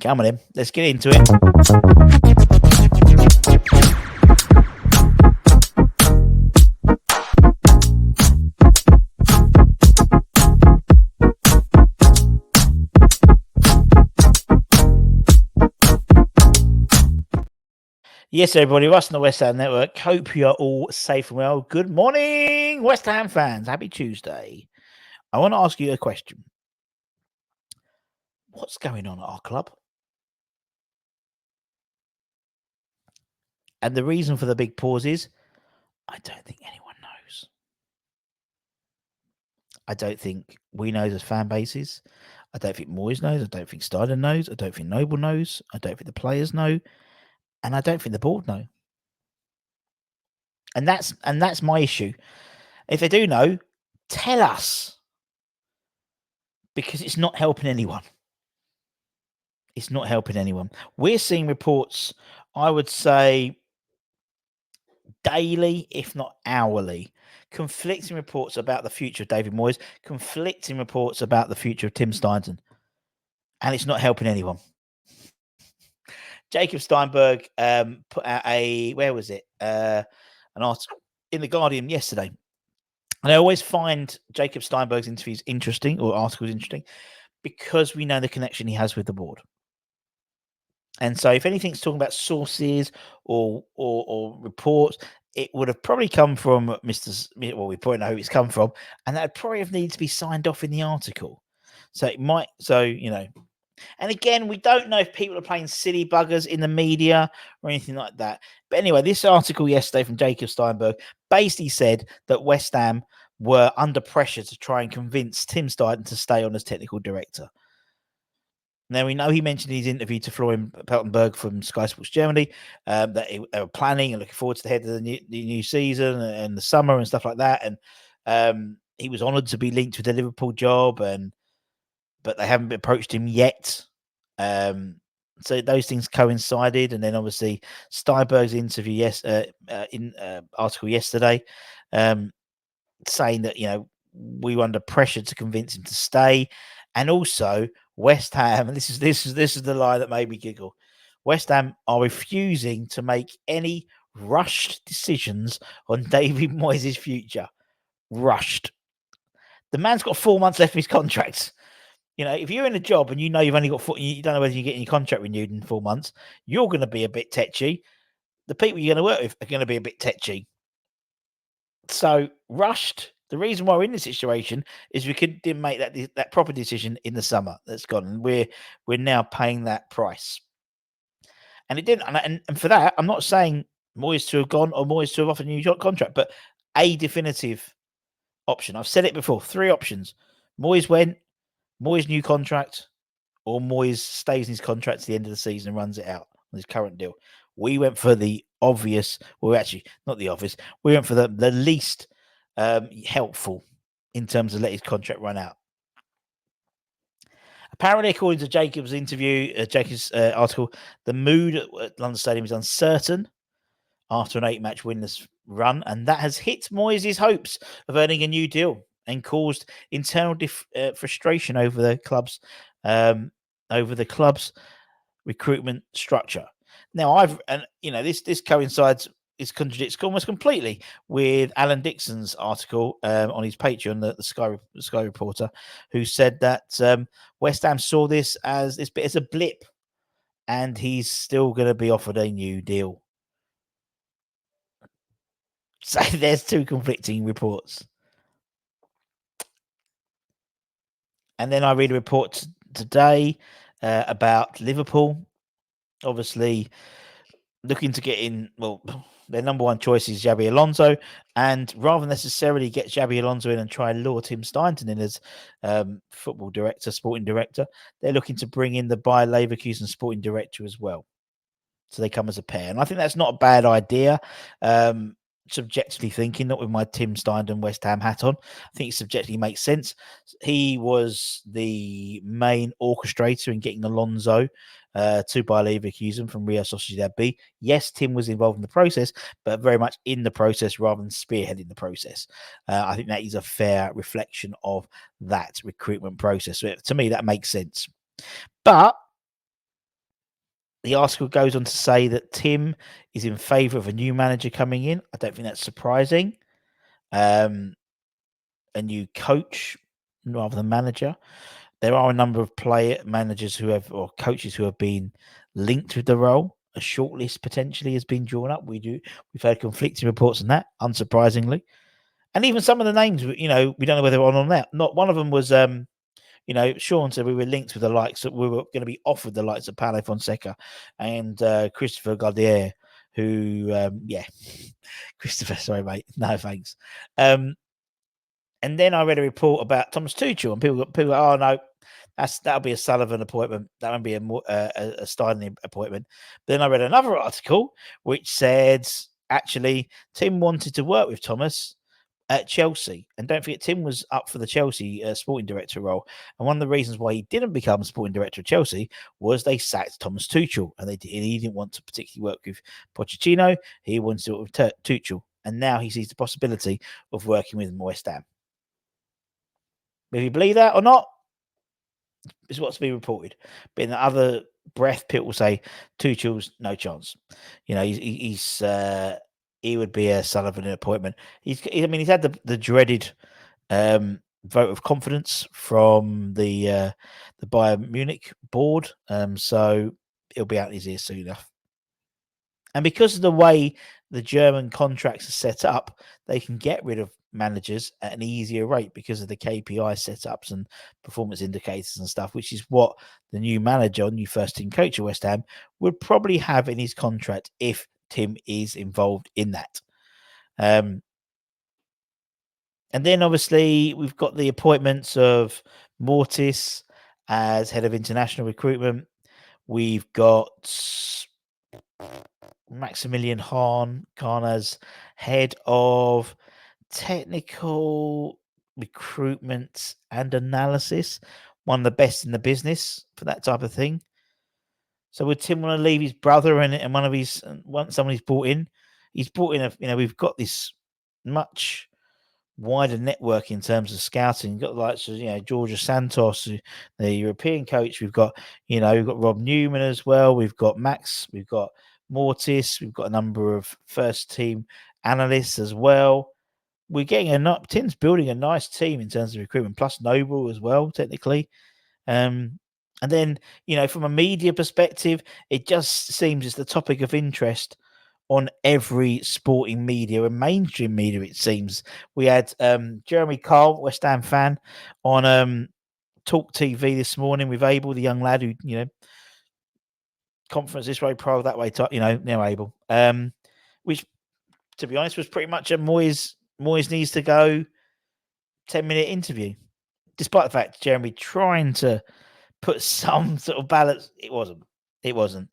Come on in. Let's get into it. Yes, everybody, Russ on the West Ham Network. Hope you're all safe and well. Good morning, West Ham fans. Happy Tuesday. I want to ask you a question. What's going on at our club? And the reason for the big pause is I don't think anyone knows. I don't think we know as fan bases. I don't think Moyes knows. I don't think Steiner knows. I don't think Noble knows. I don't think the players know. And I don't think the board know. And that's my issue. If they do know, tell us. Because it's not helping anyone. It's not helping anyone. We're seeing reports, I would say, daily, if not hourly, conflicting reports about the future of David Moyes, conflicting reports about the future of Tim Steindl. And it's not helping anyone. Jacob Steinberg put out an article in The Guardian yesterday. And I always find Jacob Steinberg's interviews interesting, or articles interesting, because we know the connection he has with the board. And so if anything's talking about sources or reports, it would have probably come from well, we probably know who it's come from, and that would probably have needed to be signed off in the article. So it might, and again, we don't know if people are playing silly buggers in the media or anything like that. But anyway, this article yesterday from Jacob Steinberg basically said that West Ham were under pressure to try and convince Tim Steindl to stay on as technical director. Now, we know he mentioned in his interview to Florian Peltenberg from Sky Sports Germany that they were planning and looking forward to the head of the new season and the summer and stuff like that. And he was honoured to be linked with the Liverpool job, but they haven't approached him yet. So those things coincided. And then obviously Steinberg's interview article yesterday saying that, we were under pressure to convince him to stay. And also West Ham, and this is the line that made me giggle. West Ham are refusing to make any rushed decisions on David Moyes' future. Rushed. The man's got 4 months left of his contract. If you're in a job and you've only got you don't know whether you're getting your contract renewed in 4 months, you're going to be a bit tetchy. The people you're going to work with are going to be a bit tetchy. So rushed. The reason why we're in this situation is we didn't make that proper decision in the summer. That's gone, and we're now paying that price. And it didn't. And for that, I'm not saying Moyes to have gone or Moyes to have offered a new contract, but a definitive option. I've said it before. 3 options: Moyes went, Moyes new contract, or Moyes stays in his contract to the end of the season and runs it out on his current deal. We went for the obvious. Well, actually, not the obvious. We went for the least helpful in terms of let his contract run out. Apparently, according to Jacob's article, the mood at London Stadium is uncertain after an 8-match winless run, and that has hit Moyes' hopes of earning a new deal and caused internal frustration over the club's recruitment structure. Now, this coincides. It contradicts almost completely with Alan Dixon's article on his Patreon, the Sky reporter, who said that West Ham saw this as a blip, and he's still going to be offered a new deal. So there's 2 conflicting reports. And then I read a report today about Liverpool, obviously looking to get in. Well, their number one choice is Xabi Alonso, and rather than necessarily get Xabi Alonso in and try and lure Tim Steindl in as sporting director, they're looking to bring in the Bayer Leverkusen sporting director as well. So they come as a pair. And I think that's not a bad idea. Subjectively thinking, not with my Tim Steindl and West Ham hat on, I think it subjectively makes sense. He was the main orchestrator in getting Alonso to Bayer Leverkusen from Real Sociedad B. Yes, Tim was involved in the process, but very much in the process rather than spearheading the process. I think that is a fair reflection of that recruitment process. So to me, that makes sense. But The article goes on to say that Tim is in favour of a new manager coming in. I don't think that's surprising. A new coach rather than manager. There are a number of managers who have, or coaches who have been linked with the role. A shortlist potentially has been drawn up. We've heard conflicting reports on that, unsurprisingly. And even some of the names, we don't know whether they're on that. Not one of them was, Sean said we were linked with the likes that we were going to be offered the likes of Paulo Fonseca and Christopher Gaudier, who, Christopher, sorry, mate. No, thanks. And then I read a report about Thomas Tuchel, and people go, oh, no, that'll be a Sullivan appointment. That won't be a Stein appointment. Then I read another article which said, actually, Tim wanted to work with Thomas at Chelsea. And don't forget, Tim was up for the Chelsea sporting director role. And one of the reasons why he didn't become sporting director of Chelsea was they sacked Thomas Tuchel. And he didn't want to particularly work with Pochettino. He wanted to work with Tuchel. And now he sees the possibility of working with West Ham. If you believe that or not, is what's been reported. But in the other breath, people will say Tuchel's no chance. He would be a Sullivan appointment. He's had the dreaded vote of confidence from the Bayern Munich board, so he'll be out in his ears soon enough. And because of the way the German contracts are set up, they can get rid of managers at an easier rate because of the KPI setups and performance indicators and stuff, which is what the new manager, new first team coach at West Ham, would probably have in his contract if Tim is involved in that. And then obviously we've got the appointments of Mortis as head of international recruitment. We've got Maximilian Hahn as head of technical recruitment and analysis, one of the best in the business for that type of thing. So would Tim want to leave his brother and one of his someone he's brought in? He's brought in we've got this much wider network in terms of scouting. We've got the likes of Georgia Santos, the European coach. We've got we've got Rob Newman as well. We've got Max. We've got Mortis. We've got a number of first team analysts as well. We're getting Tim's building a nice team in terms of recruitment, plus Noble as well, technically. And then, from a media perspective, it just seems it's the topic of interest on every sporting media and mainstream media, it seems. We had Jeremy Carl, West Ham fan, on Talk TV this morning with Abel, the young lad who, conference this way, pro that way, now Abel. Which, to be honest, was pretty much a Moyes needs to go 10-minute interview. Despite the fact Jeremy trying to put some sort of balance, it wasn't.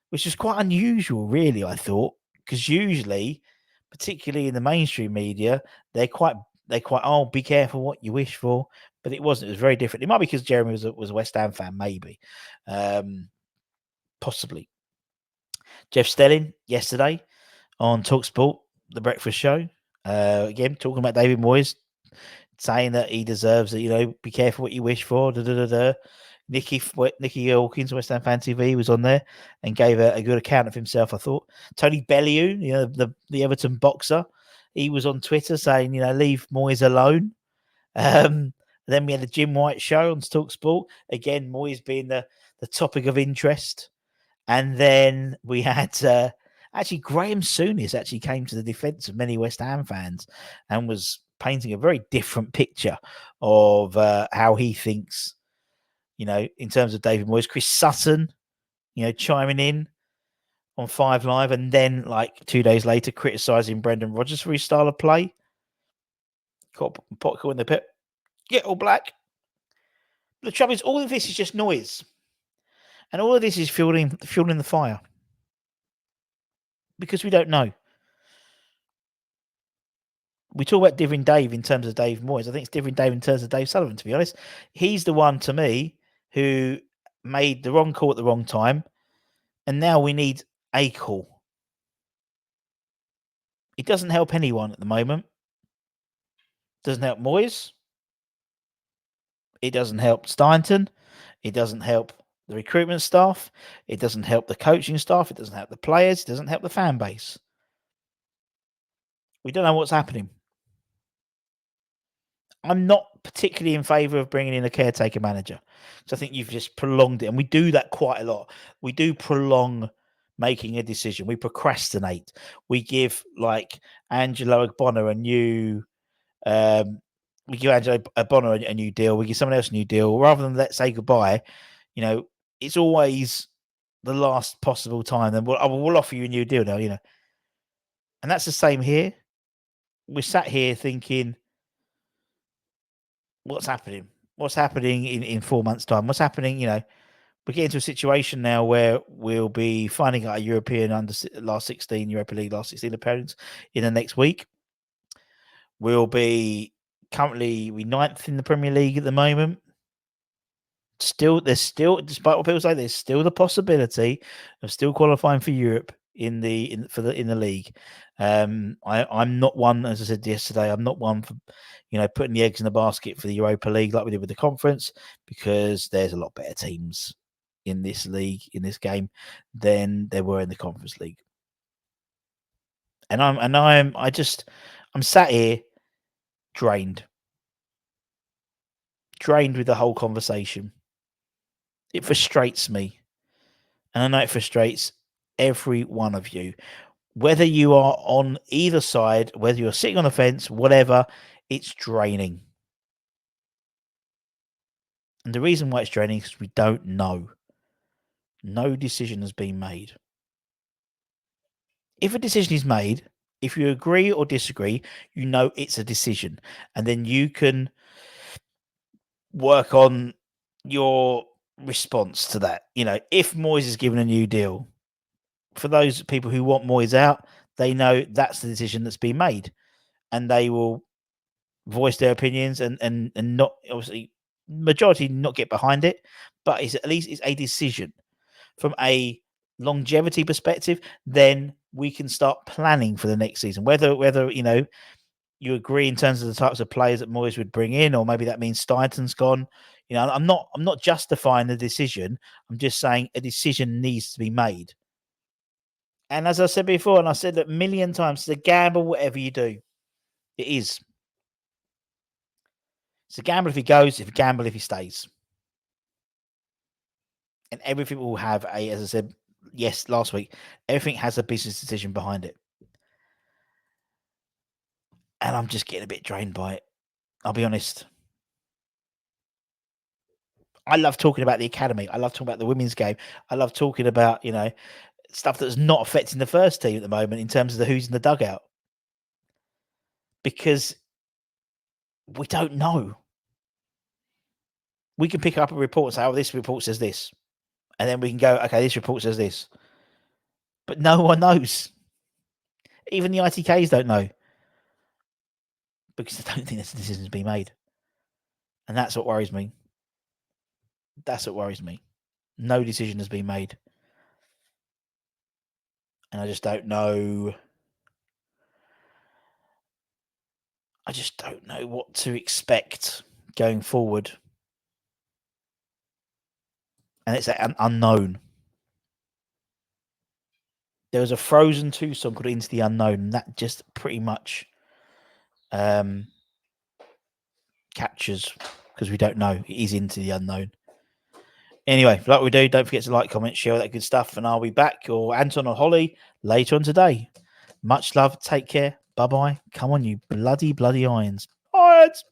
Which is quite unusual, really, I thought, because usually, particularly in the mainstream media, they're quite be careful what you wish for, but it wasn't. It was very different. It might be because Jeremy was a West Ham fan, maybe, possibly. Jeff Stelling yesterday on TalkSport, the breakfast show, again talking about David Moyes, saying that he deserves it. Be careful what you wish for. Nicky Hawkins, West Ham Fan TV, was on there and gave a good account of himself, I thought. Tony Bellew, the Everton boxer, he was on Twitter saying, leave Moyes alone. Then we had the Jim White show on TalkSport. Again, Moyes being the topic of interest. And then we had actually Graham Souness actually came to the defence of many West Ham fans and was painting a very different picture of how he thinks, in terms of David Moyes. Chris Sutton, chiming in on 5 Live, and then 2 days later criticising Brendan Rodgers for his style of play. Pot in the pit. Get all black. The trouble is, all of this is just noise. And all of this is fueling the fire. Because we don't know. We talk about Differing Dave in terms of Dave Moyes. I think it's Differing Dave in terms of Dave Sullivan, to be honest. He's the one, to me, who made the wrong call at the wrong time. And now we need a call. It doesn't help anyone at the moment. It doesn't help Moyes. It doesn't help Steinton. It doesn't help the recruitment staff. It doesn't help the coaching staff. It doesn't help the players. It doesn't help the fan base. We don't know what's happening. I'm not particularly in favour of bringing in a caretaker manager. So I think you've just prolonged it. And we do that quite a lot. We do prolong making a decision. We procrastinate. We give like Angelo Ogbonna a new we give Angelo Ogbonna a new deal. We give someone else a new deal. Rather than let's say goodbye, it's always the last possible time. Then we'll offer you a new deal now, And that's the same here. We're sat here thinking, what's happening? What's happening in 4 months' time? What's happening? We're getting to a situation now where we'll be finding out a European last 16 Europa League last 16 appearance in the next week. We'll be currently ninth in the Premier League at the moment. There's still, despite what people say, there's still the possibility of still qualifying for Europe in the league. I'm not one, as I said yesterday, I'm not one for putting the eggs in the basket for the Europa League like we did with the conference, because there's a lot better teams in this league, in this game, than there were in the Conference League. And I'm sat here drained with the whole conversation. It frustrates me. And I know it frustrates every one of you. Whether you are on either side, whether you're sitting on the fence, whatever, it's draining. And the reason why it's draining is because we don't know. No decision has been made. If a decision is made, if you agree or disagree, it's a decision. And then you can work on your response to that. If Moyes is given a new deal, for those people who want Moyes out, they know that's the decision that's been made. And they will voice their opinions and not, obviously, majority not get behind it, but at least it's a decision. From a longevity perspective, then we can start planning for the next season. Whether you agree in terms of the types of players that Moyes would bring in, or maybe that means Steynton's gone. I'm not justifying the decision. I'm just saying a decision needs to be made. And as I said before, and I said that a million times, it's a gamble, whatever you do. It is. It's a gamble if he goes, it's a gamble if he stays. And everything will have as I said, last week, everything has a business decision behind it. And I'm just getting a bit drained by it. I'll be honest. I love talking about the academy. I love talking about the women's game. I love talking about, stuff that's not affecting the first team at the moment in terms of the who's in the dugout. Because we don't know. We can pick up a report and say, oh, this report says this. And then we can go, okay, this report says this. But no one knows. Even the ITKs don't know. Because I don't think this decision's been made. And that's what worries me. That's what worries me. No decision has been made. And I just don't know. I just don't know what to expect going forward. And it's an unknown. There was a Frozen 2 song called Into the Unknown, and that just pretty much captures, because we don't know. It is into the unknown. Anyway, like we do, don't forget to like, comment, share all that good stuff, and I'll be back, or Anton or Holly, later on today. Much love. Take care. Bye-bye. Come on, you bloody irons. Irons!